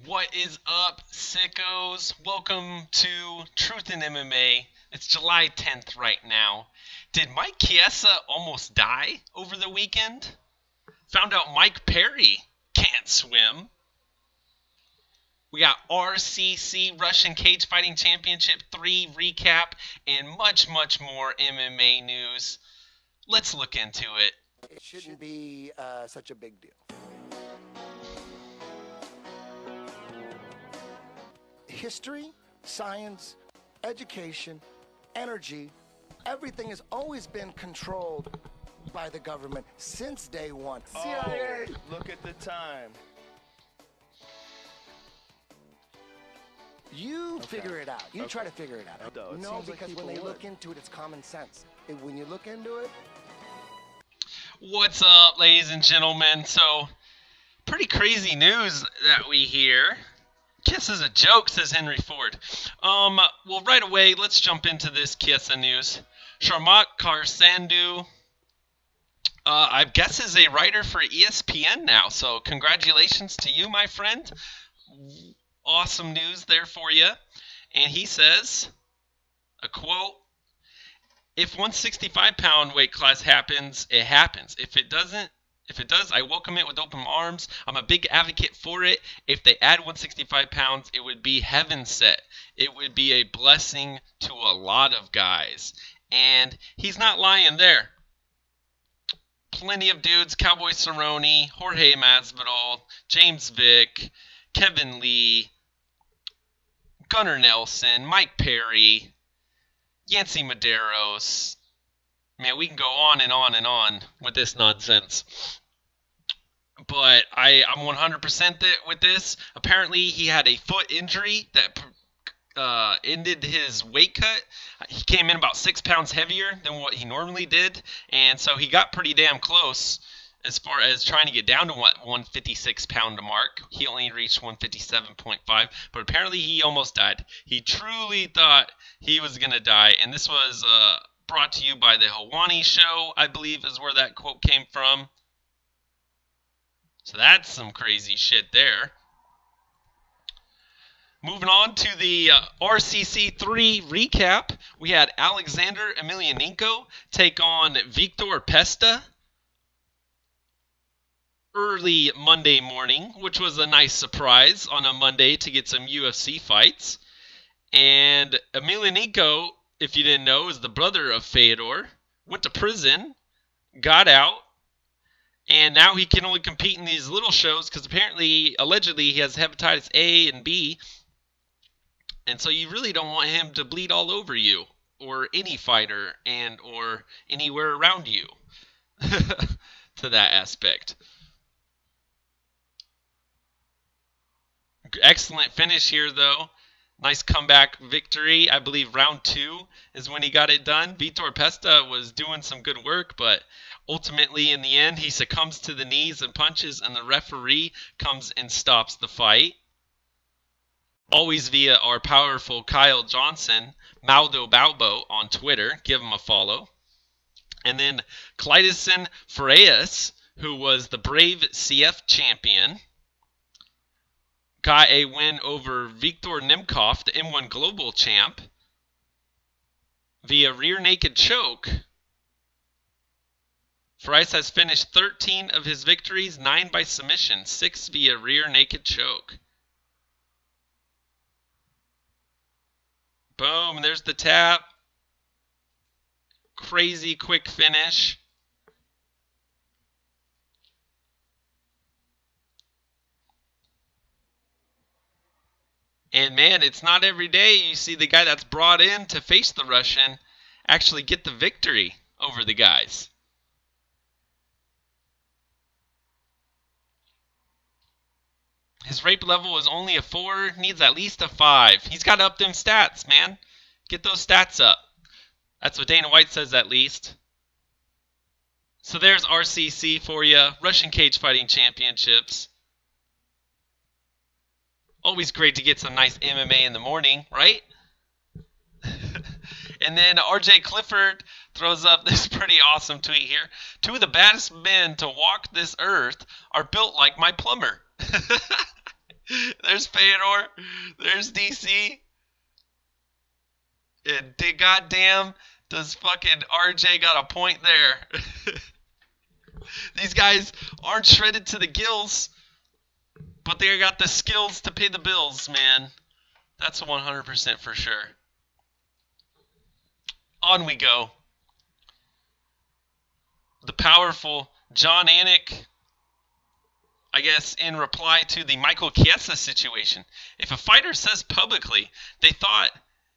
What is up, sickos? Welcome to Truth in MMA. It's July 10th right now. Did Mike Chiesa almost die over the weekend? Found out Mike Perry can't swim. We got RCC Russian Cage Fighting Championship 3 recap and much more MMA news. Let's look into it. It shouldn't be such a big deal. History, science, education, energy, everything has always been controlled by the government since day one. CIA! Look at the time. You figure it out. You try to figure it out. No, it No, seems like because when people they would. look into it, it's common sense. When you look into it, What's up, ladies and gentlemen? So, pretty crazy news that we hear. Kiss is a joke, says Henry Ford. Well, right away, let's jump into this Chiesa news. Sharmat Karsandu, I guess, is a writer for ESPN now. So, congratulations to you, my friend. Awesome news there for you. And he says, a quote, "If 165-pound weight class happens, it happens. If it does, I welcome it with open arms. I'm a big advocate for it. If they add 165 pounds, it would be heaven set. It would be a blessing to a lot of guys." And he's not lying there. Plenty of dudes, Cowboy Cerrone, Jorge Masvidal, James Vick, Kevin Lee, Gunnar Nelson, Mike Perry, Yancy Medeiros. Man, we can go on and on and on with this nonsense. But I'm 100% with this. Apparently, he had a foot injury that ended his weight cut. He came in about 6 pounds heavier than what he normally did. And so he got pretty damn close as far as trying to get down to 156-pound mark. He only reached 157.5. But apparently, he almost died. He truly thought he was going to die. And this was brought to you by the Helwani Show, I believe is where that quote came from. So that's some crazy shit there. Moving on to the RCC 3 recap, we had Alexander Emelianenko take on Victor Pesta early Monday morning, which was a nice surprise on a Monday to get some UFC fights. And Emelianenko, if you didn't know, is the brother of Fedor, went to prison, got out, and now he can only compete in these little shows because apparently, allegedly, he has hepatitis A and B. And so you really don't want him to bleed all over you or any fighter and or anywhere around you to that aspect. Excellent finish here, though. Nice comeback victory. I believe round 2 is when he got it done. Vitor Pesta was doing some good work, but ultimately in the end he succumbs to the knees and punches, and the referee comes and stops the fight. Always via our powerful Kyle Johnson, Maldo Balbo on Twitter. Give him a follow. And then Clydeson Freitas, who was the Brave CF champion, got a win over Viktor Nemkov, the M1 Global champ, via rear naked choke. Freitas has finished 13 of his victories, 9 by submission, 6 via rear naked choke. Boom, there's the tap. Crazy quick finish. And man, it's not every day you see the guy that's brought in to face the Russian actually get the victory over the guys. His rape level is only a 4, needs at least a 5. He's got to up them stats, man. Get those stats up. That's what Dana White says, at least. So there's RCC for you. Russian Cage Fighting Championships. Always great to get some nice MMA in the morning, right? And then RJ Clifford throws up this pretty awesome tweet here. "Two of the baddest men to walk this earth are built like my plumber." There's Fedor. There's DC. And goddamn, does fucking RJ got a point there? These guys aren't shredded to the gills, but they got the skills to pay the bills, man. That's 100% for sure. On we go. The powerful Jon Anik, I guess, in reply to the Michael Chiesa situation. If a fighter says publicly they thought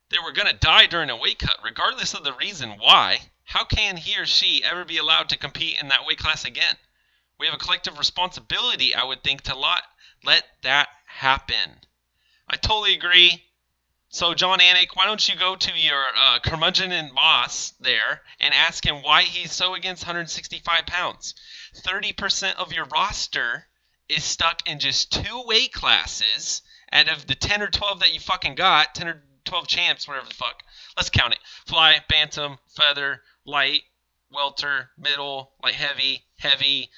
they were going to die during a weight cut, regardless of the reason why, how can he or she ever be allowed to compete in that weight class again? We have a collective responsibility, I would think, to let that happen. I totally agree. So, Jon Anik, why don't you go to your curmudgeon and boss there and ask him why he's so against 165 pounds. 30% of your roster is stuck in just 2 weight classes out of the 10 or 12 that you fucking got, 10 or 12 champs, whatever the fuck. Let's count it. Fly, bantam, feather, light, welter, middle, light heavy, heavy,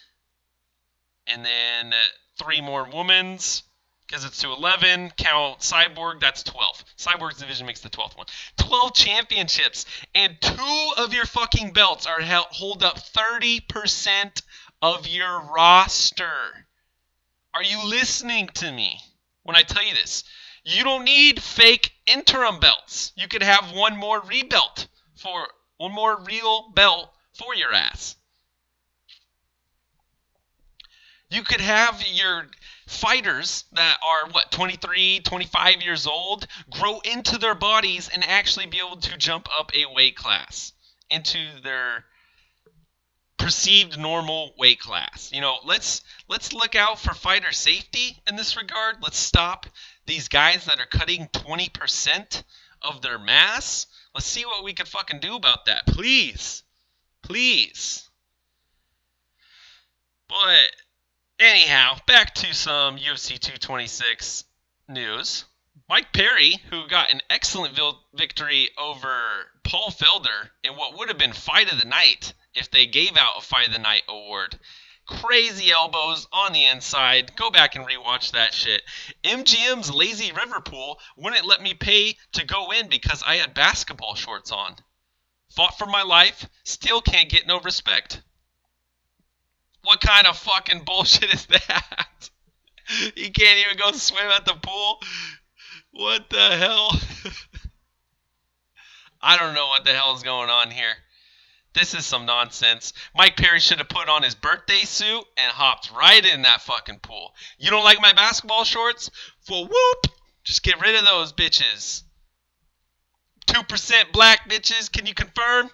and then 3 more women's. Because it's to 11, count Cyborg, that's 12. Cyborg's division makes the 12th one. 12 championships, and 2 of your fucking belts are hold up 30% of your roster. Are you listening to me when I tell you this? You don't need fake interim belts. You could have one more real belt for your ass. You could have your fighters that are, 23, 25 years old, grow into their bodies and actually be able to jump up a weight class into their perceived normal weight class. You know, let's look out for fighter safety in this regard. Let's stop these guys that are cutting 20% of their mass. Let's see what we can fucking do about that. Please. Please. But anyhow, back to some UFC 226 news. Mike Perry, who got an excellent victory over Paul Felder in what would have been Fight of the Night if they gave out a Fight of the Night award. Crazy elbows on the inside. Go back and rewatch that shit. MGM's lazy river pool wouldn't let me pay to go in because I had basketball shorts on. Fought for my life. Still can't get no respect. What kind of fucking bullshit is that? You can't even go swim at the pool? What the hell? I don't know what the hell is going on here. This is some nonsense. Mike Perry should have put on his birthday suit and hopped right in that fucking pool. You don't like my basketball shorts? Well, whoop! Just get rid of those bitches. 2% black bitches, can you confirm?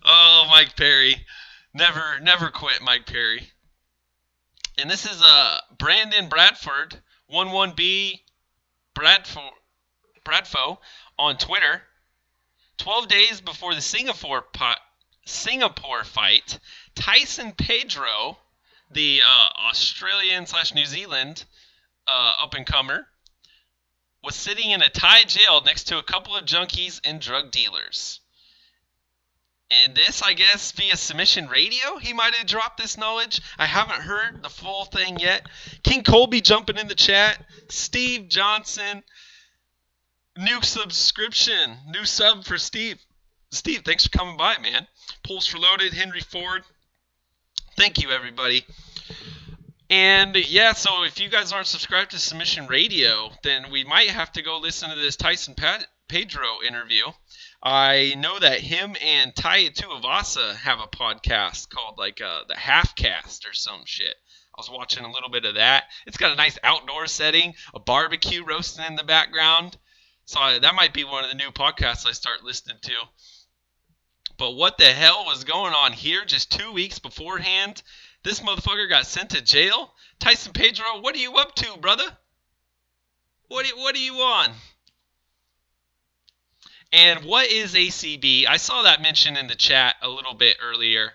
Oh, Mike Perry. Never quit, Mike Perry. And this is Brandon Bradford, 11B Bradfo on Twitter. 12 days before the Singapore fight, Tyson Pedro, the Australian/New Zealand up-and-comer, was sitting in a Thai jail next to a couple of junkies and drug dealers. And this, I guess, via Submission Radio, he might have dropped this knowledge. I haven't heard the full thing yet. King Colby jumping in the chat. Steve Johnson. New subscription. New sub for Steve. Steve, thanks for coming by, man. Pulse Reloaded. Henry Ford. Thank you, everybody. And, yeah, so if you guys aren't subscribed to Submission Radio, then we might have to go listen to this Tyson Pedro interview. I know that him and Tai Tuivasa have a podcast called the Halfcast or some shit. I was watching a little bit of that. It's got a nice outdoor setting, a barbecue roasting in the background. So that might be one of the new podcasts I start listening to. But what the hell was going on here just 2 weeks beforehand? This motherfucker got sent to jail? Tyson Pedro, what are you up to, brother? What are you on? And what is ACB? I saw that mentioned in the chat a little bit earlier.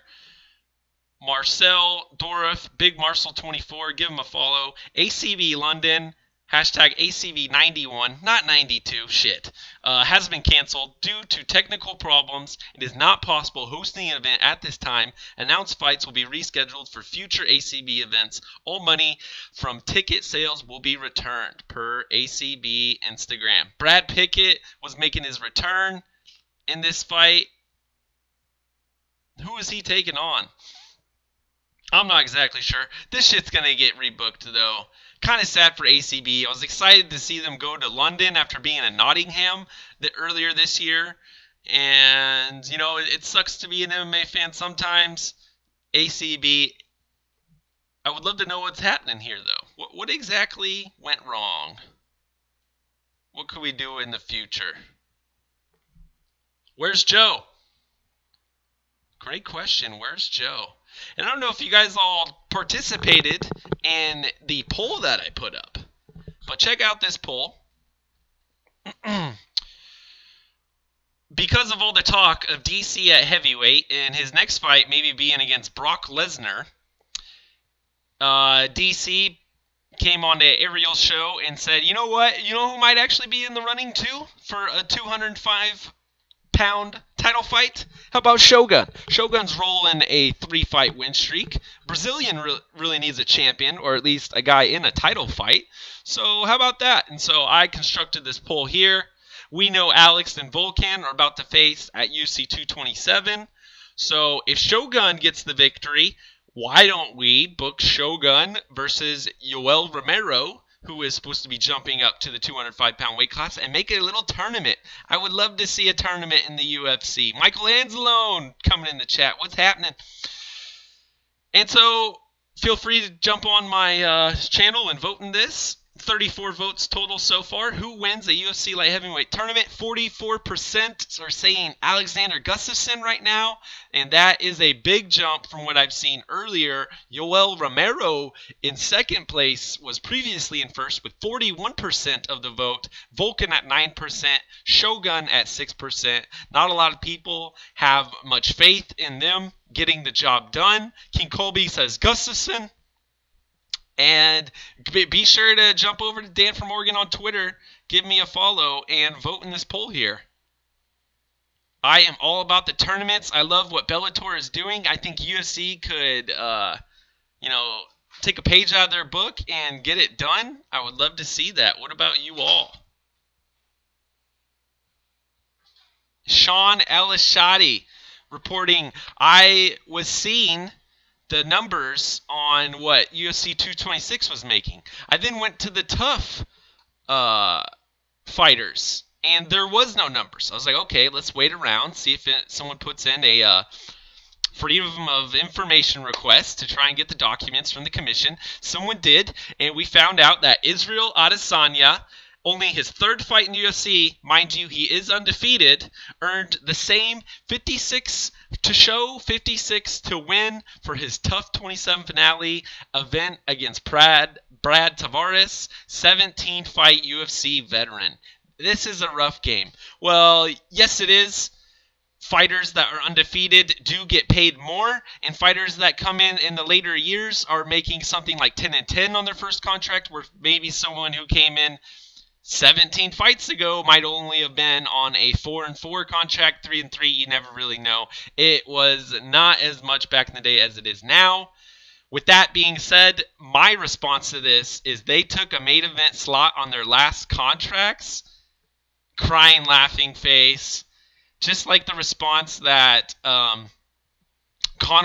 Marcel Dorif, Big Marcel 24, give him a follow. ACB London Hashtag ACB 91, not 92, shit, has been canceled due to technical problems. It is not possible hosting an event at this time. Announced fights will be rescheduled for future ACB events. All money from ticket sales will be returned, per ACB Instagram. Brad Pickett was making his return in this fight. Who is he taking on? I'm not exactly sure. This shit's going to get rebooked, though. Kind of sad for ACB. I was excited to see them go to London after being in Nottingham earlier this year. And, you know, it sucks to be an MMA fan sometimes. ACB, I would love to know what's happening here, though. What exactly went wrong? What could we do in the future? Where's Joe? Great question. Where's Joe? And I don't know if you guys all participated in the poll that I put up. But check out this poll. Because of all the talk of DC at heavyweight and his next fight maybe being against Brock Lesnar, DC came on to Ariel's show and said, you know what? You know who might actually be in the running too for a 205-pound title fight? How about Shogun? Shogun's rolling a 3-fight win streak. Brazilian really needs a champion, or at least a guy in a title fight. So how about that? And so I constructed this poll here. We know Alex and Volkan are about to face at UFC 227. So if Shogun gets the victory, why don't we book Shogun versus Yoel Romero, who is supposed to be jumping up to the 205-pound weight class, and make it a little tournament. I would love to see a tournament in the UFC. Michael Anzalone coming in the chat. What's happening? And so feel free to jump on my channel and vote in this. 34 votes total so far. Who wins a UFC light heavyweight tournament? 44% are saying Alexander Gustafsson right now, and that is a big jump from what I've seen earlier. Yoel Romero in second place was previously in first with 41% of the vote. Volkan at 9%, Shogun at 6%. Not a lot of people have much faith in them getting the job done. King Colby says Gustafsson. And be sure to jump over to Dan from Oregon on Twitter, give me a follow, and vote in this poll here. I am all about the tournaments. I love what Bellator is doing. I think UFC could, take a page out of their book and get it done. I would love to see that. What about you all? Sean Elishadi reporting, I was seeing the numbers on what UFC 226 was making. I then went to the tough fighters, and there was no numbers. I was like, okay, let's wait around, see if someone puts in a freedom of information request to try and get the documents from the commission. Someone did, and we found out that Israel Adesanya, only his third fight in UFC, mind you, he is undefeated, earned the same 56 to show, 56 to win for his TUF 27 finale event against Brad Tavares, 17-fight UFC veteran. This is a rough game. Well, yes, it is. Fighters that are undefeated do get paid more, and fighters that come in the later years are making something like 10-10 on their first contract, where maybe someone who came in 17 fights ago might only have been on a 4-4 contract, 3-3. You never really know. It was not as much back in the day as it is now. With that being said, my response to this is they took a main event slot on their last contracts. Crying, laughing face. Just like the response that Conor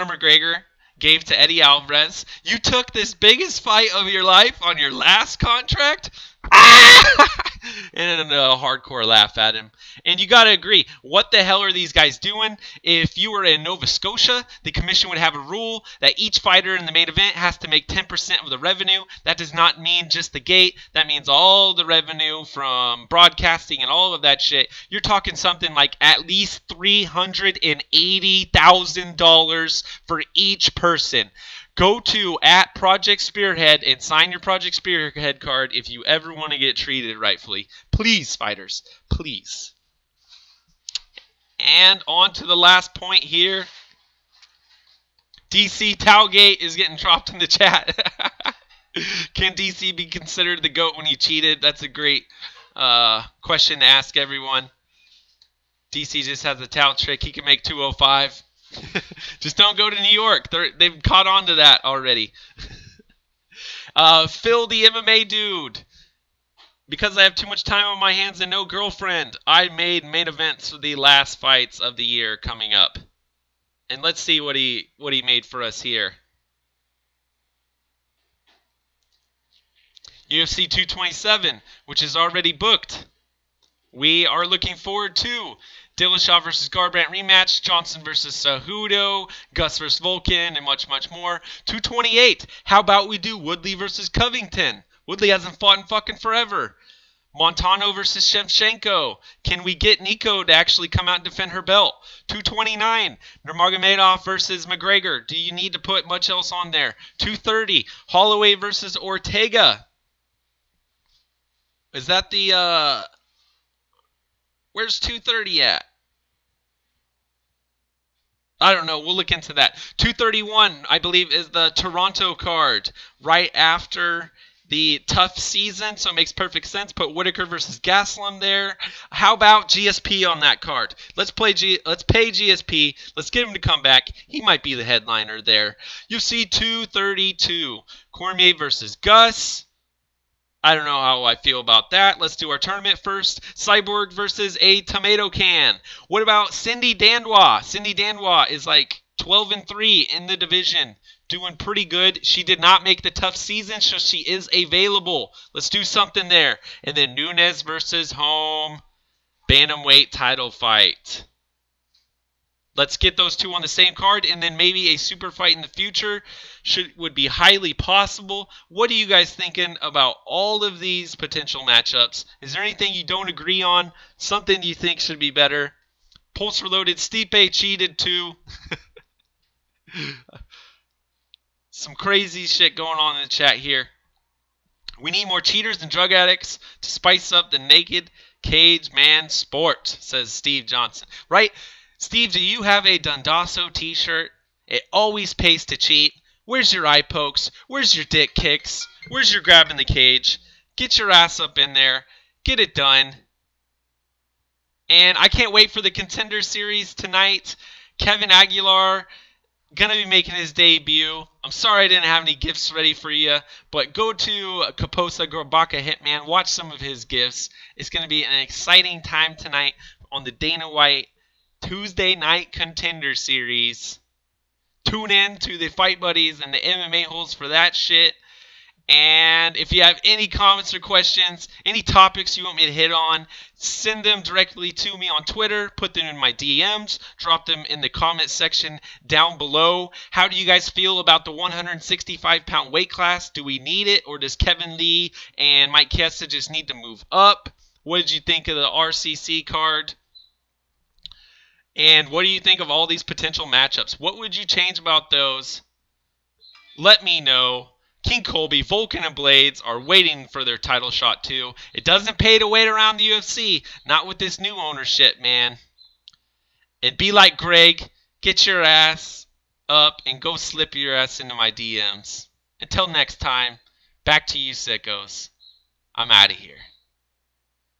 McGregor gave to Eddie Alvarez. You took this biggest fight of your life on your last contract? And a hardcore laugh at him. And you got to agree, what the hell are these guys doing? If you were in Nova Scotia, the commission would have a rule that each fighter in the main event has to make 10% of the revenue. That does not mean just the gate. That means all the revenue from broadcasting and all of that shit. You're talking something like at least $380,000 for each person. Go to @Project Spearhead and sign your Project Spearhead card if you ever want to get treated rightfully. Please, fighters, please. And on to the last point here. DC Towgate is getting dropped in the chat. Can DC be considered the GOAT when he cheated? That's a great question to ask everyone. DC just has a talent trick. He can make 205. Just don't go to New York. They've caught on to that already. Phil the MMA dude. Because I have too much time on my hands and no girlfriend, I made main events for the last fights of the year coming up. And let's see what he made for us here. UFC 227, which is already booked. We are looking forward to Dillashaw versus Garbrandt rematch, Johnson versus Cejudo, Gus versus Volkan, and much, much more. 228, how about we do Woodley versus Covington? Woodley hasn't fought in fucking forever. Montano versus Shevchenko. Can we get Nico to actually come out and defend her belt? 229, Nurmagomedov versus McGregor. Do you need to put much else on there? 230, Holloway versus Ortega. Is that the, where's 230 at? I don't know. We'll look into that. 231, I believe, is the Toronto card right after the tough season, so it makes perfect sense. Put Whitaker versus Gaslam there. How about GSP on that card? Let's pay GSP. Let's get him to come back. He might be the headliner there. UFC 232, Cormier versus Gus. I don't know how I feel about that. Let's do our tournament first. Cyborg versus a tomato can. What about Cindy Dandois? Cindy Dandois is like 12-3 in the division. Doing pretty good. She did not make the tough season, so she is available. Let's do something there. And then Nunes versus Holm. Bantamweight title fight. Let's get those two on the same card, and then maybe a super fight in the future would be highly possible. What are you guys thinking about all of these potential matchups? Is there anything you don't agree on? Something you think should be better? Pulse Reloaded, Stipe cheated too. Some crazy shit going on in the chat here. We need more cheaters and drug addicts to spice up the naked cage man sport, says Steve Johnson. Right? Steve, do you have a Dundasso t-shirt? It always pays to cheat. Where's your eye pokes? Where's your dick kicks? Where's your grabbing the cage? Get your ass up in there. Get it done. And I can't wait for the Contender Series tonight. Kevin Aguilar gonna be making his debut. I'm sorry I didn't have any gifts ready for you, but go to Kaposa Gorbaka Hitman. Watch some of his gifts. It's gonna be an exciting time tonight on the Dana White Tuesday Night Contender Series. Tune in to the Fight Buddies and the MMA holes for that shit. And if you have any comments or questions, any topics you want me to hit on, send them directly to me on Twitter, put them in my DMs, drop them in the comment section down below. How do you guys feel about the 165-pound weight class? Do we need it, or does Kevin Lee and Mike Chiesa just need to move up? What did you think of the RCC card? And what do you think of all these potential matchups? What would you change about those? Let me know. King Colby, Vulcan, and Blades are waiting for their title shot too. It doesn't pay to wait around the UFC. Not with this new ownership, man. And be like Greg. Get your ass up and go slip your ass into my DMs. Until next time, back to you sickos. I'm out of here.